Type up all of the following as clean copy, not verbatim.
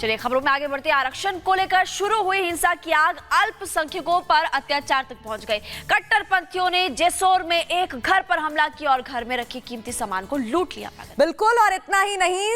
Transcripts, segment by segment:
चलिए खबरों में आगे बढ़ते, आरक्षण को लेकर शुरू हुई हिंसा की आग अल्पसंख्यकों पर अत्याचार तक पहुंच गई। कट्टरपंथियों ने जेसोर में एक घर पर हमला किया और घर में रखे कीमती सामान को लूट लिया। बिल्कुल, और इतना ही नहीं,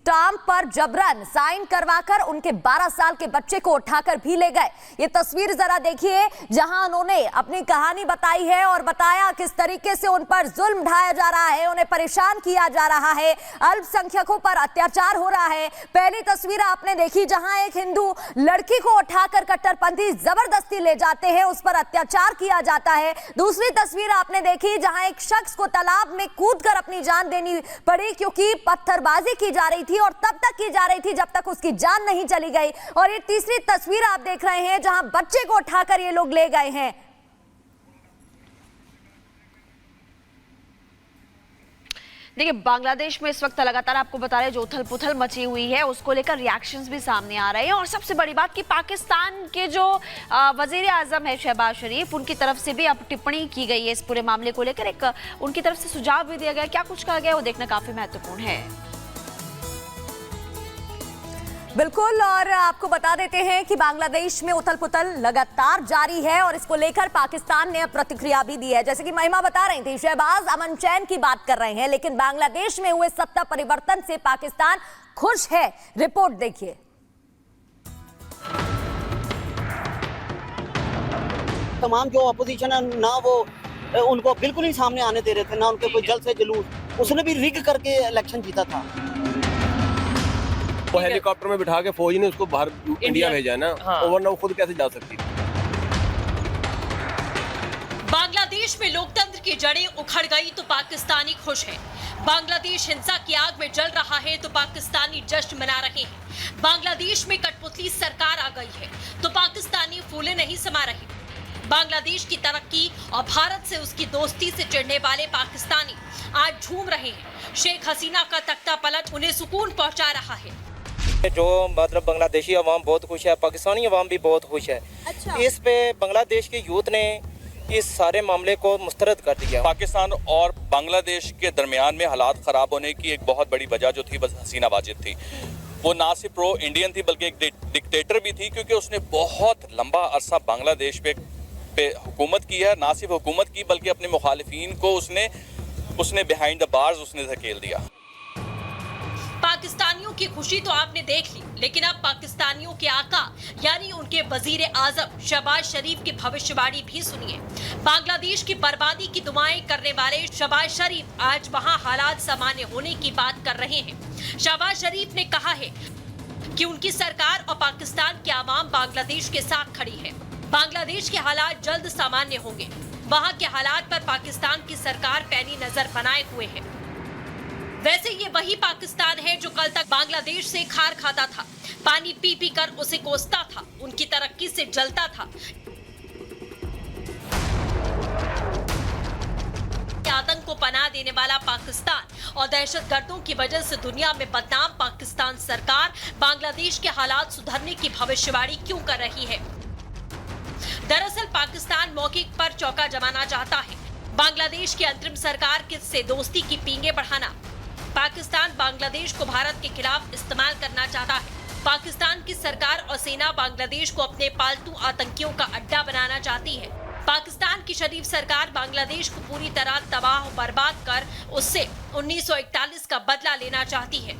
स्टाम्प पर जबरन साइन करवाकर उनके 12 साल के बच्चे को उठाकर भी ले गए। ये तस्वीर जरा देखिए, जहां उन्होंने अपनी कहानी बताई है और बताया किस तरीके से उन पर जुल्म ढाया जा रहा है, उन्हें परेशान किया जा रहा है, अल्पसंख्यकों पर अत्याचार हो रहा है। पहली तस्वीर आपने देखी जहां एक हिंदू लड़की को उठाकर कट्टरपंथी जबरदस्ती ले जाते हैं, उस पर अत्याचार किया जाता है। दूसरी तस्वीर आपने देखी जहां एक शख्स को तालाब में कूदकर अपनी जान देनी पड़ी क्योंकि पत्थरबाजी की जा रही थी और तब तक की जा रही थी जब तक उसकी जान नहीं चली गई। और ये तीसरी तस्वीर आप देख रहे हैं जहां बच्चे को उठाकर ये लोग ले गए हैं। देखिए, बांग्लादेश में इस वक्त लगातार आपको बता रहे जो उथल पुथल मची हुई है उसको लेकर रिएक्शंस भी सामने आ रहे हैं। और सबसे बड़ी बात कि पाकिस्तान के जो वजीर आजम है शहबाज शरीफ, उनकी तरफ से भी अब टिप्पणी की गई है इस पूरे मामले को लेकर। एक उनकी तरफ से सुझाव भी दिया गया, क्या कुछ कहा गया वो देखना काफी महत्वपूर्ण है। बिल्कुल, और आपको बता देते हैं कि बांग्लादेश में उथल पुथल लगातार जारी है और इसको लेकर पाकिस्तान ने प्रतिक्रिया भी दी है। जैसे कि महिमा बता रही थी, शहबाज अमन चैन की बात कर रहे हैं, लेकिन बांग्लादेश में हुए सत्ता परिवर्तन से पाकिस्तान खुश है। रिपोर्ट देखिए। तमाम जो अपोजिशन है ना, वो उनको बिल्कुल ही सामने आने दे रहे थे, ना उनके कोई जल से जुलूस। उसने भी रिग करके इलेक्शन जीता था। वो हेलीकॉप्टर में बिठा के फौज ने उसको बाहर इंडिया भेजा है ना, वरना वो खुद कैसे जा सकती। बांग्लादेश में लोकतंत्र की जड़ें उखड़ गई तो पाकिस्तानी खुश है। बांग्लादेश हिंसा की आग में जल रहा है तो पाकिस्तानी जश्न मना रहे हैं। बांग्लादेश में कठपुतली सरकार आ गई है तो पाकिस्तानी फूले नहीं समा रहे। बांग्लादेश की तरक्की और भारत से उसकी दोस्ती से चिढ़ने वाले पाकिस्तानी आज झूम रहे हैं। शेख हसीना का तख्ता पलट उन्हें सुकून पहुंचा रहा है। जो मतलब बांग्लादेशी अवाम बहुत खुश है, पाकिस्तानी अवाम भी बहुत खुश है। अच्छा। इस पे बांग्लादेश के यूथ ने इस सारे मामले को मुस्तरद कर दिया। पाकिस्तान और बांग्लादेश के दरमियान में हालात ख़राब होने की एक बहुत बड़ी वजह जो थी बस हसीना वाजिद थी। वो ना सिर्फ प्रो इंडियन थी बल्कि एक डिक्टेटर भी थी, क्योंकि उसने बहुत लंबा अरसा बांग्लादेश पे हुकूमत की है। ना सिर्फ हुकूमत की बल्कि अपने मुखालिफिन को उसने बिहाइंड द बार्स उसने धकेल दिया। पाकिस्तानियों की खुशी तो आपने देख ली, लेकिन अब पाकिस्तानियों के आका यानी उनके वजीर आजम शहबाज शरीफ की भविष्यवाणी भी सुनिए। बांग्लादेश की बर्बादी की दुआएं करने वाले शहबाज शरीफ आज वहां हालात सामान्य होने की बात कर रहे हैं। शहबाज शरीफ ने कहा है कि उनकी सरकार और पाकिस्तान के आवाम बांग्लादेश के साथ खड़ी है। बांग्लादेश के हालात जल्द सामान्य होंगे। वहां के हालात पर पाकिस्तान की सरकार पैनी नजर बनाए हुए है। वैसे ये वही पाकिस्तान है जो कल तक बांग्लादेश से खार खाता था, पानी पी पी कर उसे कोसता था, उनकी तरक्की से जलता था। आतंक को पनाह देने वाला पाकिस्तान और दहशतगर्दों की वजह से दुनिया में बदनाम पाकिस्तान सरकार बांग्लादेश के हालात सुधरने की भविष्यवाणी क्यों कर रही है? दरअसल पाकिस्तान मौके पर चौका जमाना चाहता है। बांग्लादेश की अंतरिम सरकार से दोस्ती की पींगे बढ़ाना। पाकिस्तान बांग्लादेश को भारत के खिलाफ इस्तेमाल करना चाहता है। पाकिस्तान की सरकार और सेना बांग्लादेश को अपने पालतू आतंकियों का अड्डा बनाना चाहती है। पाकिस्तान की शरीफ सरकार बांग्लादेश को पूरी तरह तबाह और बर्बाद कर उससे 1941 का बदला लेना चाहती है।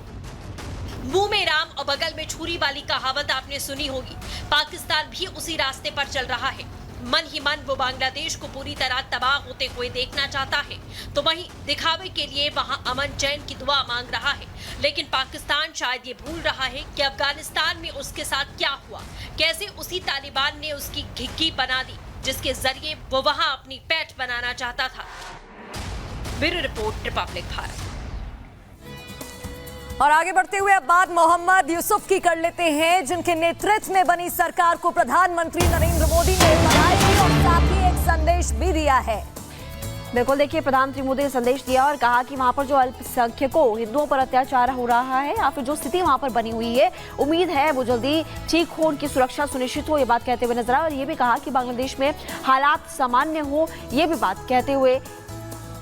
मुंह में राम और बगल में छुरी वाली कहावत आपने सुनी होगी। पाकिस्तान भी उसी रास्ते पर चल रहा है। मन ही मन वो बांग्लादेश को पूरी तरह तबाह होते हुए देखना चाहता है, तो वहीं दिखावे के लिए वहां अमन चैन की दुआ मांग रहा है। लेकिन पाकिस्तान शायद ये भूल रहा है कि अफगानिस्तान में उसके साथ क्या हुआ, कैसे उसी तालिबान ने उसकी घिग्गी बना दी जिसके जरिए वो वहां अपनी पैठ बनाना चाहता था। Bureau report, Republic Bharat. और आगे बढ़ते हुए अब बात मोहम्मद यूसुफ की कर लेते हैं, जिनके नेतृत्व में बनी सरकार को प्रधानमंत्री नरेंद्र मोदी ने बधाई और साथ ही एक संदेश भी दिया है। बिल्कुल, देखिए प्रधानमंत्री मोदी ने संदेश दिया और कहा कि वहां पर जो अल्पसंख्यकों हिंदुओं पर अत्याचार हो रहा है या फिर जो स्थिति वहां पर बनी हुई है, उम्मीद है वो जल्दी ठीक हो, उनकी सुरक्षा सुनिश्चित हो, ये बात कहते हुए नजर आए। और ये भी कहा कि बांग्लादेश में हालात सामान्य हो, ये भी बात कहते हुए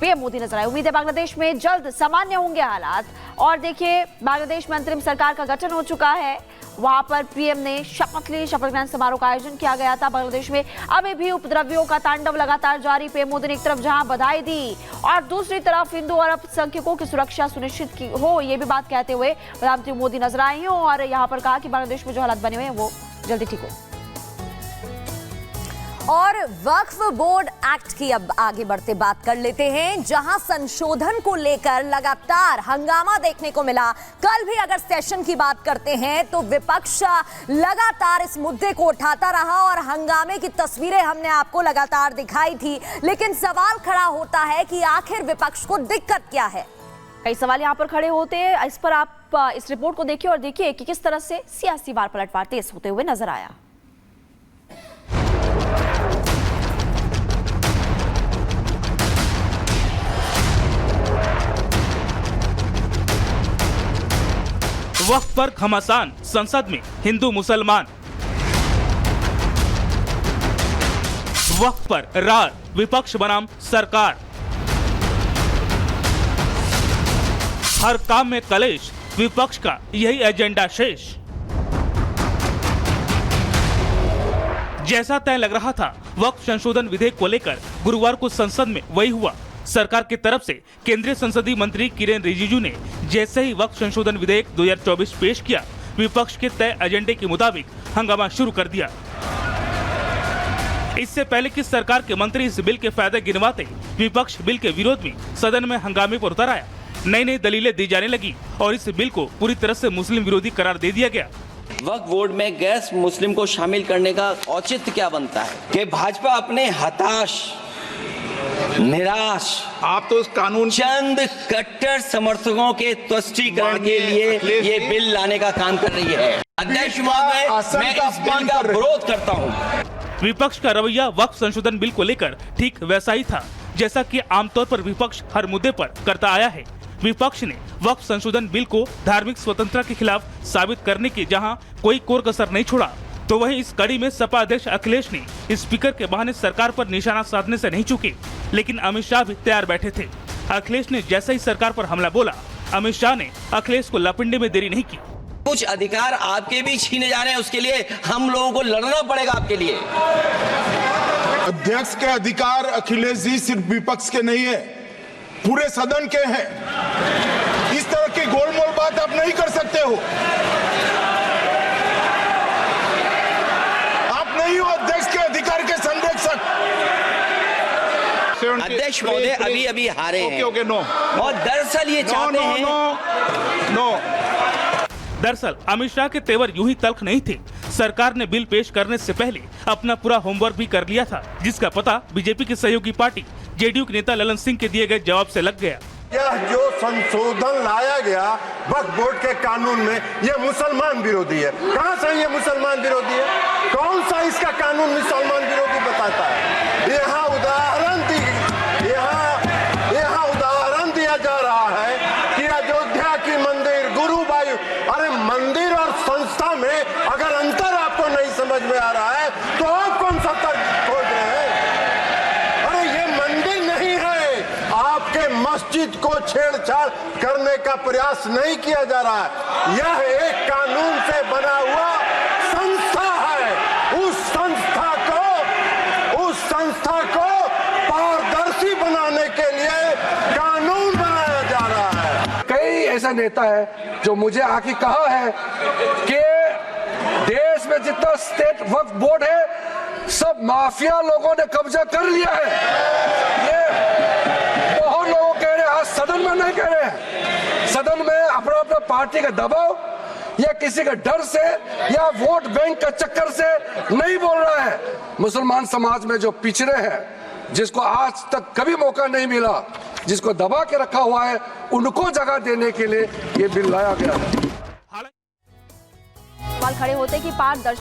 पीएम मोदी नजर आए। उम्मीद है बांग्लादेश में जल्द सामान्य होंगे हालात। और देखिए बांग्लादेश में अंतरिम सरकार का गठन हो चुका है वहां पर पीएम ने शपथ ली। शपथ ग्रहण समारोह का आयोजन किया गया था। बांग्लादेश में अभी भी उपद्रवियों का तांडव लगातार जारी। पीएम मोदी ने एक तरफ जहां बधाई दी और दूसरी तरफ हिंदू और अल्पसंख्यकों की सुरक्षा सुनिश्चित की हो, ये भी बात कहते हुए प्रधानमंत्री मोदी नजर आए हैं और यहां पर कहा कि बांग्लादेश में जो हालात बने हुए हैं वो जल्दी ठीक हो। और वक्फ बोर्ड एक्ट की अब आगे बढ़ते बात कर लेते हैं, जहां संशोधन को लेकर लगातार हंगामा देखने को मिला। कल भी अगर सेशन की बात करते हैं तो विपक्ष लगातार इस मुद्दे को उठाता रहा और हंगामे की तस्वीरें हमने आपको लगातार दिखाई थी। लेकिन सवाल खड़ा होता है कि आखिर विपक्ष को दिक्कत क्या है। कई सवाल यहाँ पर खड़े होते हैं। इस पर आप इस रिपोर्ट को देखिए और देखिए कि किस तरह से सियासी वार पलटवार तेज होते हुए नजर आया। वक्फ पर घमासान, संसद में हिंदू मुसलमान। वक्फ पर रार, विपक्ष बनाम सरकार। हर काम में कलेश, विपक्ष का यही एजेंडा शेष। जैसा तय लग रहा था वक्फ संशोधन विधेयक को लेकर गुरुवार को संसद में वही हुआ। सरकार की तरफ से केंद्रीय संसदीय मंत्री किरेन रिजिजू ने जैसे ही वक्फ संशोधन विधेयक 2024 पेश किया, विपक्ष के तय एजेंडे के मुताबिक हंगामा शुरू कर दिया। इससे पहले कि सरकार के मंत्री इस बिल के फायदे गिनवाते, विपक्ष बिल के विरोध में सदन में हंगामे पर उतर आया। नई नई दलीलें दी जाने लगी और इस बिल को पूरी तरह से मुस्लिम विरोधी करार दे दिया गया। वक्फ बोर्ड में गैर मुस्लिम को शामिल करने का औचित्य क्या बनता है कि भाजपा अपने हताश, निराश, आप तो उस कानून चंद कट्टर समर्थकों के तुष्टीकरण के लिए ये बिल लाने का काम कर रही है। अध्यक्ष महोदय, मैं इस बिल का विरोध करता हूँ। विपक्ष का रवैया वक्फ संशोधन बिल को लेकर ठीक वैसा ही था जैसा कि आमतौर पर विपक्ष हर मुद्दे पर करता आया है। विपक्ष ने वक्फ संशोधन बिल को धार्मिक स्वतंत्रता के खिलाफ साबित करने की जहां कोई कोर कसर नहीं छोड़ा, तो वहीं इस कड़ी में सपा अध्यक्ष अखिलेश ने स्पीकर के बहाने सरकार पर निशाना साधने से नहीं चूके। लेकिन अमित शाह भी तैयार बैठे थे। अखिलेश ने जैसे ही सरकार पर हमला बोला, अमित शाह ने अखिलेश को लपेटने में देरी नहीं की। कुछ अधिकार आपके भी छीने जा रहे हैं, उसके लिए हम लोगों को लड़ना पड़ेगा आपके लिए। अध्यक्ष के अधिकार अखिलेश जी सिर्फ विपक्ष के नहीं है, पूरे सदन के हैं। इस तरह की गोलमोल बात आप नहीं कर सकते हो। आप नहीं हो अध्यक्ष के अधिकार के संरक्षक। अध्यक्ष महोदय अभी अभी हारे हैं और दरअसल ये चाहते हैं। दरअसल अमित शाह के तेवर यूं ही तल्ख नहीं थे। सरकार ने बिल पेश करने से पहले अपना पूरा होमवर्क भी कर लिया था, जिसका पता बीजेपी की सहयोगी पार्टी जेडीयू के नेता ललन सिंह के दिए गए जवाब से लग गया। यह जो संशोधन लाया गया वक्फ बोर्ड के कानून में, यह मुसलमान विरोधी है। कहां से ये मुसलमान विरोधी है? कौन सा इसका कानून मुसलमान विरोधी बताता है? यहाँ उदाहरण दिया जा रहा है कि अयोध्या की मंदिर, गुरुवायूर, अरे मंदिर और संस्था में अगर अंतर आपको नहीं समझ में आ रहा है तो आप कौन सा तर्क खोज रहे हैं? अरे ये मंदिर नहीं है। आपके मस्जिद को छेड़छाड़ करने का प्रयास नहीं किया जा रहा है। यह एक कानून से बना हुआ संस्था है। उस संस्था को पारदर्शी बनाने के लिए कानून बनाया जा रहा है। कई ऐसा नेता है जो मुझे आके कहा है कि देश में जितना स्टेट वक्फ बोर्ड है सब माफिया लोगों ने कब्जा कर लिया है। ये बहुत लोग कह रहे हैं, आज सदन में नहीं कह रहे हैं। सदन में अपना अपना पार्टी का दबाव या किसी के डर से या वोट बैंक का चक्कर से नहीं बोल रहा है। मुसलमान समाज में जो पिछड़े हैं, जिसको आज तक कभी मौका नहीं मिला, जिसको दबा के रखा हुआ है, उनको जगह देने के लिए ये बिल लाया गया है। सवाल खड़े होते कि पारदर्शी